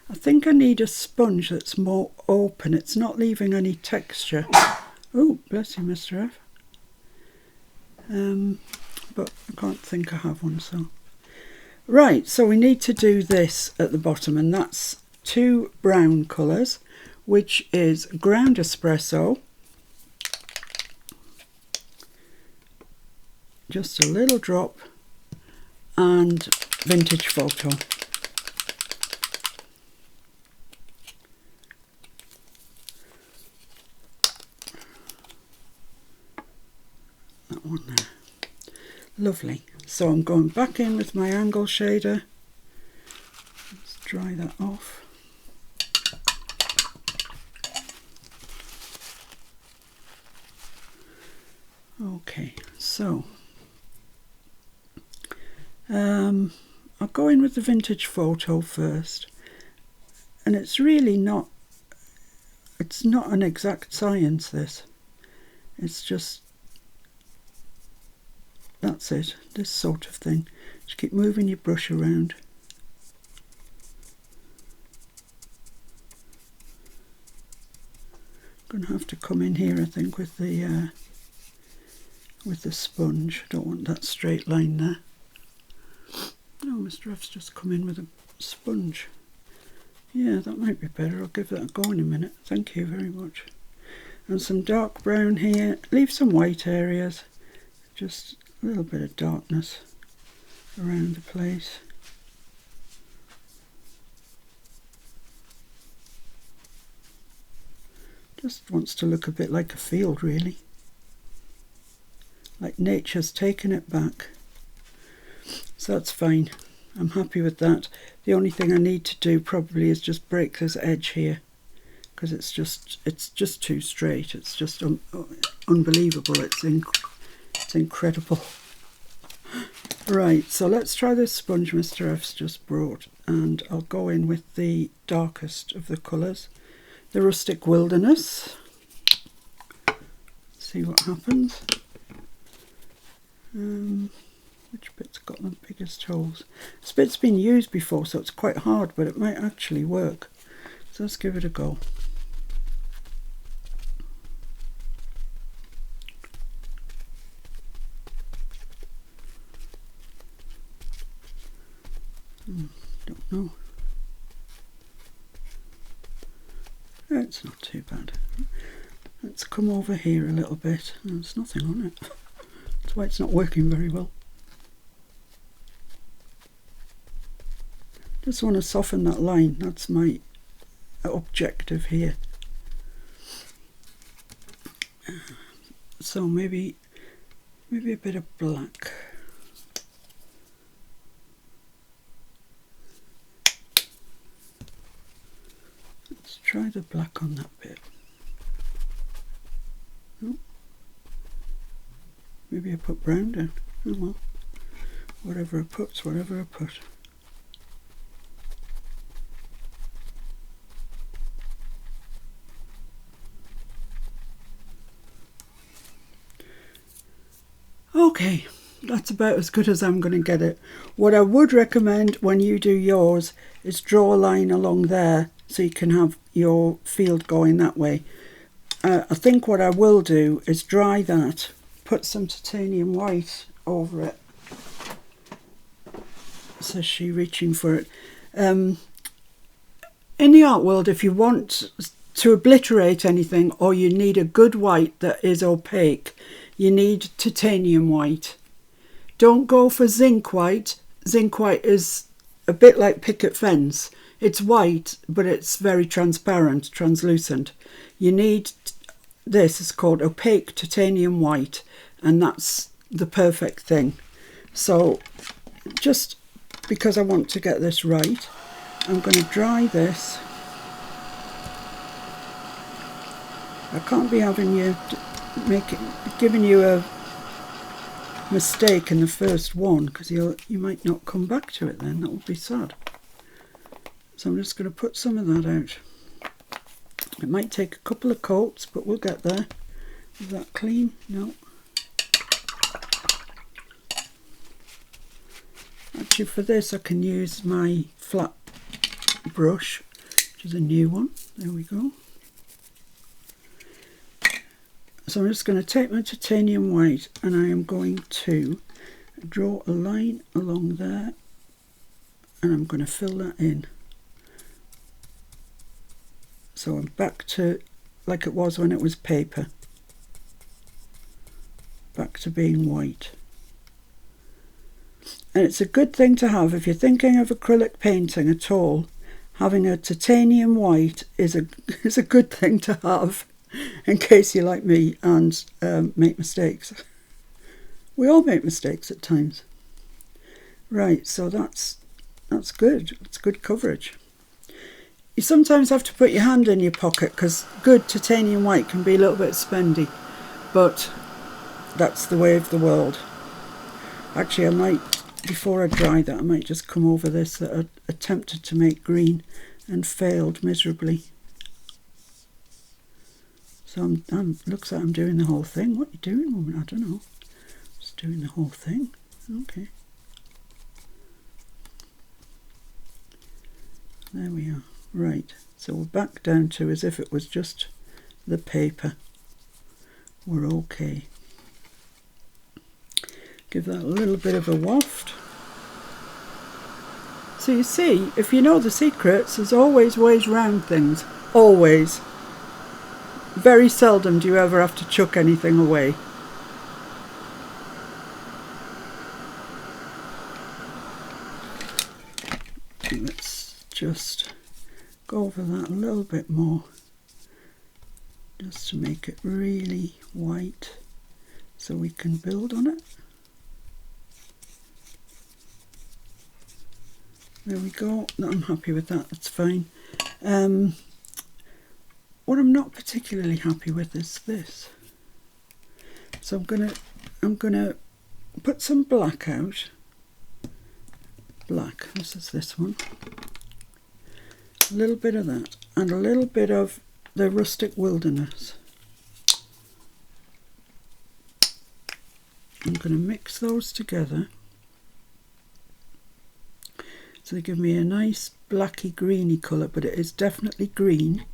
I think I need a sponge that's more open. It's not leaving any texture. Oh, bless you, Mr. F. But I can't think I have one, so. Right, so we need to do this at the bottom, and that's 2 brown colours, which is ground espresso, just a little drop, and vintage photo. That one there. Lovely. So I'm going back in with my angle shader. Let's dry that off. Okay, so I'll go in with the vintage photo first, and it's really not it's not an exact science, this. It's just, that's it, this sort of thing. Just keep moving your brush around. I'm going to have to come in here, I think, with the sponge. I don't want that straight line there. Oh, Mr. F's just come in with a sponge. Yeah, that might be better. I'll give that a go in a minute. Thank you very much. And some dark brown here. Leave some white areas. Just a little bit of darkness around the place. Just wants to look a bit like a field, really. Like nature's taken it back. So that's fine. I'm happy with that. The only thing I need to do probably is just break this edge here, because it's just too straight. It's just unbelievable. It's incredible. Right, so let's try this sponge Mr. F's just brought, and I'll go in with the darkest of the colours, the Rustic Wilderness. See what happens. Which bit's got the biggest holes? This bit's been used before, so it's quite hard, but it might actually work. So let's give it a go. Don't know. It's not too bad. Let's come over here a little bit. There's nothing on it. That's why it's not working very well. Just want to soften that line. That's my objective here. So maybe a bit of black. Let's try the black on that bit. Oh. Maybe I put brown down. Oh well. Whatever I put's whatever I put. Okay, that's about as good as I'm going to get it. What I would recommend when you do yours is draw a line along there so you can have your field going that way. I think what I will do is dry that, put some titanium white over it. Says she reaching for it. In the art world, if you want to obliterate anything, or you need a good white that is opaque, you need titanium white. Don't go for zinc white. Zinc white is a bit like picket fence. It's white, but it's very transparent, translucent. You need, this is called opaque titanium white, and that's the perfect thing. So just because I want to get this right, I'm going to dry this. I can't be having you giving you a mistake in the first one, because you might not come back to it then. That would be sad. So I'm just going to put some of that out. It might take a couple of coats, but we'll get there. Is that clean? No. Actually, for this I can use my flat brush, which is a new one. There we go. So I'm just going to take my titanium white, and I am going to draw a line along there, and I'm going to fill that in. So I'm back to like it was when it was paper. Back to being white. And it's a good thing to have if you're thinking of acrylic painting at all. Having a titanium white is a good thing to have, in case you're like me and make mistakes. We all make mistakes at times. Right, so that's good. It's good coverage. You sometimes have to put your hand in your pocket, because good titanium white can be a little bit spendy, but that's the way of the world. Actually, I might, before I dry that, I might just come over this that I attempted to make green and failed miserably. So looks like I'm doing the whole thing. What are you doing, woman? I don't know. Just doing the whole thing. Okay. There we are. Right. So we're back down to as if it was just the paper. We're okay. Give that a little bit of a waft. So you see, if you know the secrets, there's always ways round things. Always. Very seldom do you ever have to chuck anything away. Let's just go over that a little bit more, just to make it really white so we can build on it. There we go. I'm happy with that. That's fine. What I'm not particularly happy with is this. So I'm gonna put some black out. Black. This is this one. A little bit of that, and a little bit of the Rustic Wilderness. I'm going to mix those together. So they give me a nice blacky greeny colour, but it is definitely green.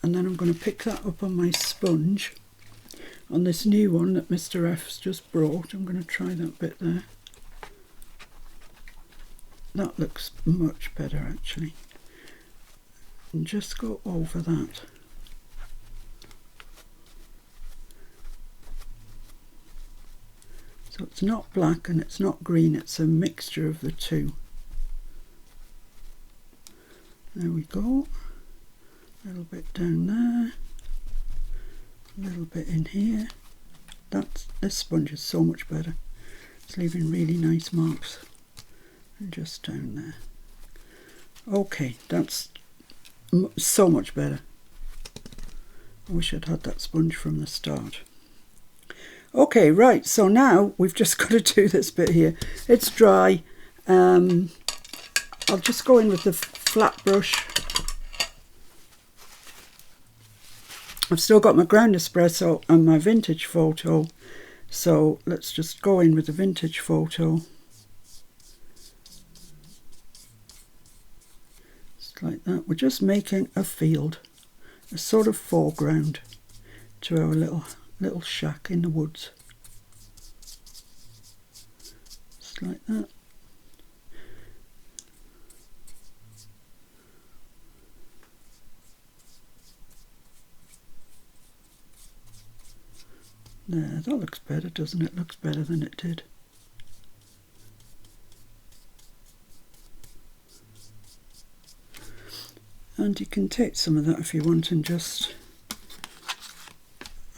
And then I'm going to pick that up on my sponge, on this new one that Mr. F's just brought. I'm going to try that bit there. That looks much better actually. And just go over that. So it's not black and it's not green, it's a mixture of the two. There we go. A little bit down there. A little bit in here. This sponge is so much better. It's leaving really nice marks. And just down there. Okay, that's so much better. I wish I'd had that sponge from the start. Okay, right, so now we've just got to do this bit here. It's dry. I'll just go in with the flat brush. I've still got my ground espresso and my vintage photo, so let's just go in with the vintage photo. Just like that. We're just making a field, a sort of foreground to our little shack in the woods. Just like that. There, that looks better, doesn't it? Looks better than it did. And you can take some of that if you want and just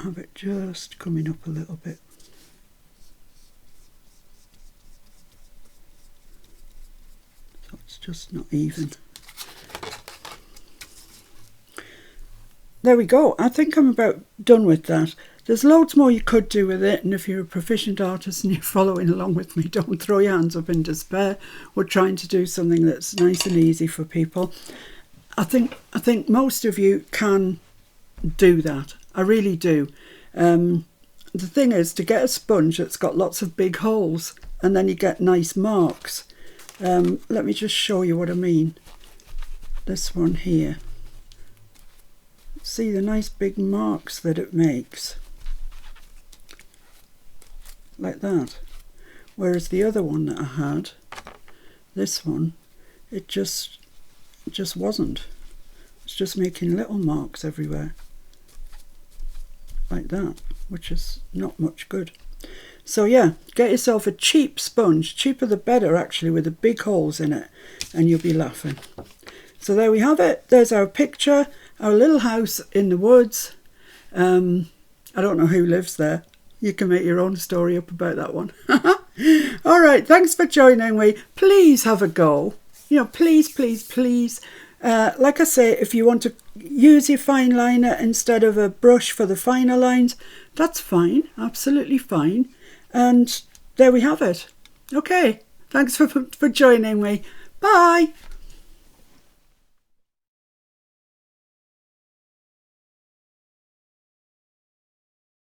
have it just coming up a little bit. So it's just not even. There we go. I think I'm about done with that. There's loads more you could do with it, and if you're a proficient artist and you're following along with me, don't throw your hands up in despair. We're trying to do something that's nice and easy for people. I think most of you can do that. I really do. The thing is to get a sponge that's got lots of big holes and then you get nice marks. Let me just show you what I mean. This one here. See the nice big marks that it makes. Like that. Whereas the other one that I had, this one, it just wasn't. It's just making little marks everywhere. Like that, which is not much good. So yeah, get yourself a cheap sponge, cheaper the better actually, with the big holes in it, and you'll be laughing. So there we have it. There's our picture, our little house in the woods. I don't know who lives there. You can make your own story up about that one. All right, thanks for joining me. Please have a go. You know, please, please, please. Like I say, if you want to use your fine liner instead of a brush for the finer lines, that's fine, absolutely fine. And there we have it. Okay, thanks for joining me. Bye.